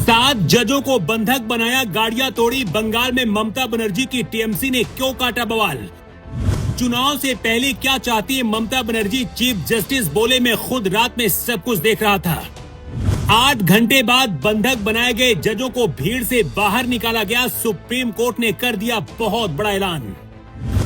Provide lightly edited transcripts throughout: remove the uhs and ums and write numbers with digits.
7 जजों को बंधक बनाया, गाड़ियां तोड़ी। बंगाल में ममता बनर्जी की टीएमसी ने क्यों काटा बवाल? चुनाव से पहले क्या चाहती है ममता बनर्जी? चीफ जस्टिस बोले, मैं खुद रात में सब कुछ देख रहा था। 8 घंटे बाद बंधक बनाए गए जजों को भीड़ से बाहर निकाला गया। सुप्रीम कोर्ट ने कर दिया बहुत बड़ा ऐलान।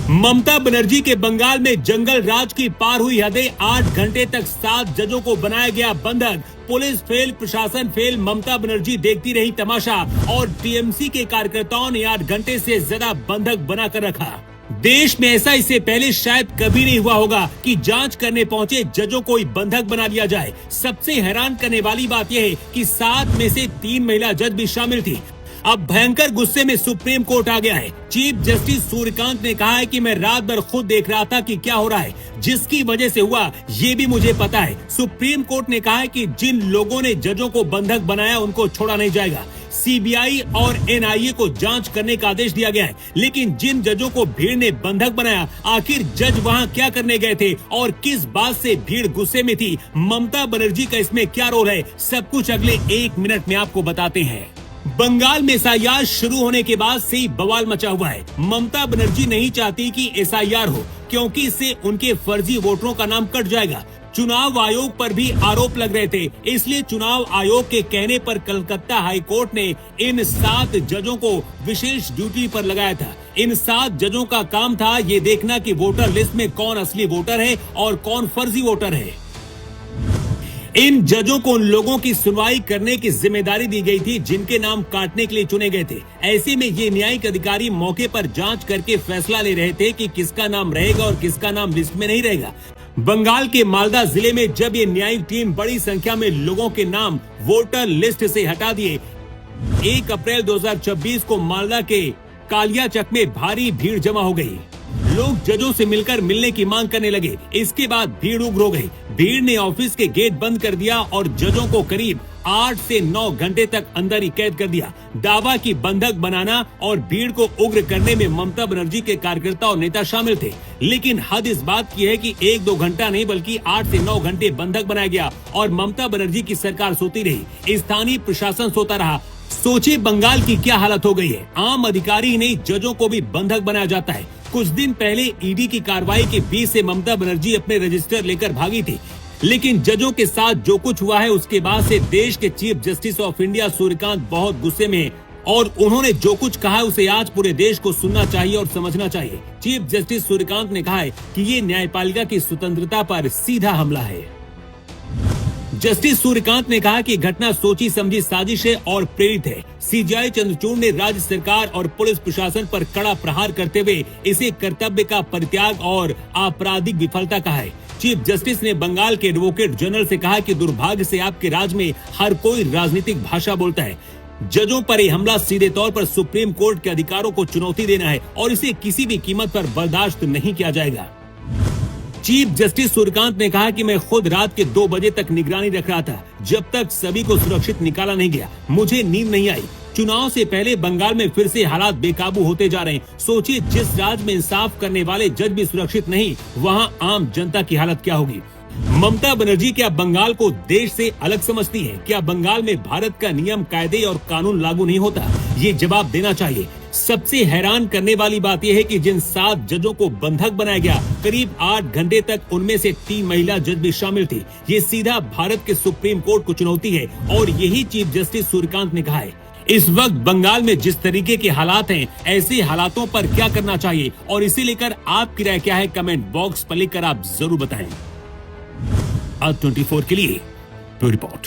ममता बनर्जी के बंगाल में जंगल राज की पार हुई हदें। 8 घंटे तक 7 जजों को बनाया गया बंधक। पुलिस फेल, प्रशासन फेल, ममता बनर्जी देखती रही तमाशा और टीएमसी के कार्यकर्ताओं ने 8 घंटे से ज्यादा बंधक बनाकर रखा। देश में ऐसा इससे पहले शायद कभी नहीं हुआ होगा कि जांच करने पहुंचे जजों को ही बंधक बना लिया जाए। सबसे हैरान करने वाली बात यह है कि 7 में से 3 महिला जज भी शामिल थी। अब भयंकर गुस्से में सुप्रीम कोर्ट आ गया है। चीफ जस्टिस सूर्यकांत ने कहा है कि मैं रात भर खुद देख रहा था कि क्या हो रहा है, जिसकी वजह से हुआ ये भी मुझे पता है। सुप्रीम कोर्ट ने कहा है कि जिन लोगों ने जजों को बंधक बनाया उनको छोड़ा नहीं जाएगा। सीबीआई और एनआईए को जांच करने का आदेश दिया गया है, लेकिन जिन जजों को भीड़ ने बंधक बनाया, आखिर जज वहां क्या करने गए थे और किस बात से भीड़ गुस्से में थी? ममता बनर्जी का इसमें क्या रोल है? सब कुछ अगले 1 मिनट में आपको बताते हैं। बंगाल में एसआईआर शुरू होने के बाद से ही बवाल मचा हुआ है। ममता बनर्जी नहीं चाहती कि एसआईआर हो, क्योंकि इससे उनके फर्जी वोटरों का नाम कट जाएगा। चुनाव आयोग पर भी आरोप लग रहे थे, इसलिए चुनाव आयोग के कहने पर कलकत्ता हाई कोर्ट ने इन 7 जजों को विशेष ड्यूटी पर लगाया था। इन 7 जजों का काम था ये देखना कि वोटर लिस्ट में कौन असली वोटर है और कौन फर्जी वोटर है। इन जजों को उन लोगों की सुनवाई करने की जिम्मेदारी दी गई थी जिनके नाम काटने के लिए चुने गए थे। ऐसे में ये न्यायिक अधिकारी मौके पर जांच करके फैसला ले रहे थे कि किसका नाम रहेगा और किसका नाम लिस्ट में नहीं रहेगा। बंगाल के मालदा जिले में जब ये न्यायिक टीम बड़ी संख्या में लोगों के नाम वोटर लिस्ट से हटा दिए, 1 अप्रैल 2026 को मालदा के कालियाचक में भारी भीड़ जमा हो गई। लोग जजों से मिलने की मांग करने लगे। इसके बाद भीड़ उग्र हो गई। भीड़ ने ऑफिस के गेट बंद कर दिया और जजों को करीब 8 से 9 घंटे तक अंदर ही कैद कर दिया। दावा की बंधक बनाना और भीड़ को उग्र करने में ममता बनर्जी के कार्यकर्ता और नेता शामिल थे, लेकिन हद इस बात की है कि 1-2 घंटा नहीं बल्कि 8 से 9 घंटे बंधक बनाया गया और ममता बनर्जी की सरकार सोती रही। स्थानीय प्रशासन सोता रहा। सोचिए बंगाल की क्या हालत हो गई है। आम अधिकारी नहीं, जजों को भी बंधक बनाया जाता है। कुछ दिन पहले ईडी की कार्रवाई के बीच से ममता बनर्जी अपने रजिस्टर लेकर भागी थी, लेकिन जजों के साथ जो कुछ हुआ है उसके बाद से देश के chief justice of India Suryakant बहुत गुस्से में हैं और उन्होंने जो कुछ कहा है उसे आज पूरे देश को सुनना चाहिए और समझना चाहिए। चीफ जस्टिस सूर्यकांत ने कहा है कि ये न्यायपालिका की स्वतंत्रता पर सीधा हमला है। जस्टिस सूर्यकांत ने कहा कि घटना सोची समझी साजिश है और प्रेरित है। सीजेआई चंद्रचूड़ ने राज्य सरकार और पुलिस प्रशासन पर कड़ा प्रहार करते हुए इसे कर्तव्य का परित्याग और आपराधिक विफलता कहा है। चीफ जस्टिस ने बंगाल के एडवोकेट जनरल से कहा कि दुर्भाग्य से आपके राज्य में हर कोई राजनीतिक भाषा बोलता है। जजों पर यह हमला सीधे तौर पर सुप्रीम कोर्ट के अधिकारों को चुनौती देना है और इसे किसी भी कीमत पर बर्दाश्त नहीं किया जाएगा। चीफ जस्टिस सूर्यकांत ने कहा कि मैं खुद रात के 2 बजे तक निगरानी रख रहा था, जब तक सभी को सुरक्षित निकाला नहीं गया। मुझे नींद नहीं आई। चुनाव से पहले बंगाल में फिर से हालात बेकाबू होते जा रहे हैं। सोचिए, जिस राज्य में इंसाफ करने वाले जज भी सुरक्षित नहीं, वहां आम जनता की हालत क्या होगी? ममता बनर्जी क्या बंगाल को देश से अलग समझती है? क्या बंगाल में भारत का नियम, कायदे और कानून लागू नहीं होता? ये जवाब देना चाहिए। सबसे हैरान करने वाली बात यह है कि जिन 7 जजों को बंधक बनाया गया, करीब 8 घंटे तक उनमें से 3 महिला जज भी शामिल थी। ये सीधा भारत के सुप्रीम कोर्ट को चुनौती है और यही चीफ जस्टिस सूर्यकांत ने कहा है। इस वक्त बंगाल में जिस तरीके के हालात हैं, ऐसे हालातों पर क्या करना चाहिए और इसे लेकर आपकी राय क्या है, कमेंट बॉक्स पर लिखकर आप जरूर बताएं। आज 24 के लिए रिपोर्ट।